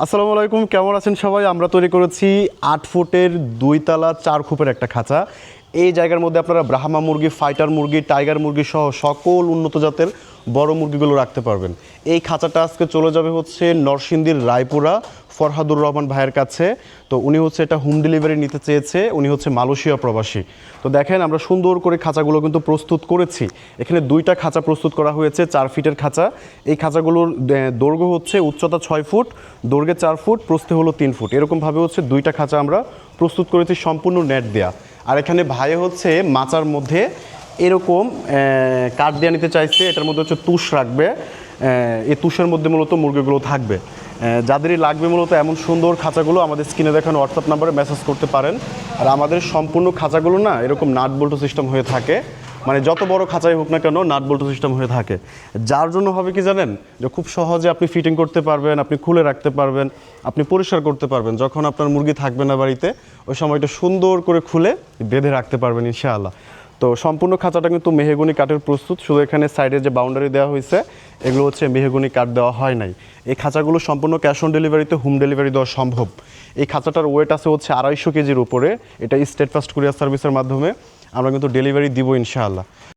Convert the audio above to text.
আসসালামু আলাইকুম, কেমন আছেন সবাই? আমরা তৈরি করেছি 8 ফুটের 2 তলা 4 খোপের একটা খাঁচা। এই জায়গার মধ্যে আপনারা ব্রাহ্মা মুরগি, ফাইটার মুরগি, টাইগার মুরগি সহ সকল উন্নত জাতের বড় মুরগিগুলো রাখতে পারবেন। এই খাঁচাটা আজকে চলে যাবে হচ্ছে নরসিংদীর রায়পুরা ফরহাদুর রহমান ভাইয়ের কাছে। তো উনি হচ্ছে এটা হোম ডেলিভারি নিতে চেয়েছে, উনি হচ্ছে মালয়েশিয়া প্রবাসী। তো দেখেন আমরা সুন্দর করে খাঁচাগুলো কিন্তু প্রস্তুত করেছি। এখানে 2টা খাঁচা প্রস্তুত করা হয়েছে, 4 ফিটের খাঁচা। এই খাঁচাগুলোর দৈর্ঘ্য হচ্ছে উচ্চতা 6 ফুট, দৈর্ঘ্যে 4 ফুট, প্রস্থে হলো 3 ফুট। এরকমভাবে হচ্ছে 2টা খাঁচা আমরা প্রস্তুত করেছি সম্পূর্ণ নেট দেয়া। আর এখানে ভাই হচ্ছে মাচার মধ্যে এরকম কাঠ দেওয়া নিতে চাইছে। এটার মধ্যে হচ্ছে তুষ রাখবে, এই তুষের মধ্যে মূলত মুরগিগুলো থাকবে। যাদেরই লাগবে মূলত এমন সুন্দর খাঁচাগুলো আমাদের স্ক্রিনে দেখানো হোয়াটসঅ্যাপ নাম্বারে মেসেজ করতে পারেন। আর আমাদের সম্পূর্ণ খাঁচাগুলো না এরকম নাট বল্টু সিস্টেম হয়ে থাকে, মানে যত বড় খাঁচাই হোক না কেন নাট বল্টু সিস্টেম হয়ে থাকে। যার জন্য হবে কি জানেন, যে খুব সহজে আপনি ফিটিং করতে পারবেন, আপনি খুলে রাখতে পারবেন, আপনি পরিষ্কার করতে পারবেন। যখন আপনার মুরগি থাকবে না বাড়িতে, ওই সময়টা সুন্দর করে খুলে বেঁধে রাখতে পারবেন ইনশাআল্লাহ। তো সম্পূর্ণ খাঁচাটা কিন্তু মেহগনি কাঠের প্রস্তুত, শুধু এখানে সাইডে যে বাউন্ডারি দেওয়া হয়েছে এগুলো হচ্ছে মেহগনি কাঠ দেওয়া হয় নাই। এই খাঁচাগুলো সম্পূর্ণ ক্যাশ অন ডেলিভারিতে হোম ডেলিভারি দেওয়া সম্ভব। এই খাঁচাটার ওয়েট আছে হচ্ছে 250 কেজির উপরে। এটা স্টেট ফার্স্ট কুরিয়ার সার্ভিসের মাধ্যমে আমরা কিন্তু ডেলিভারি দিব ইনশাআল্লাহ।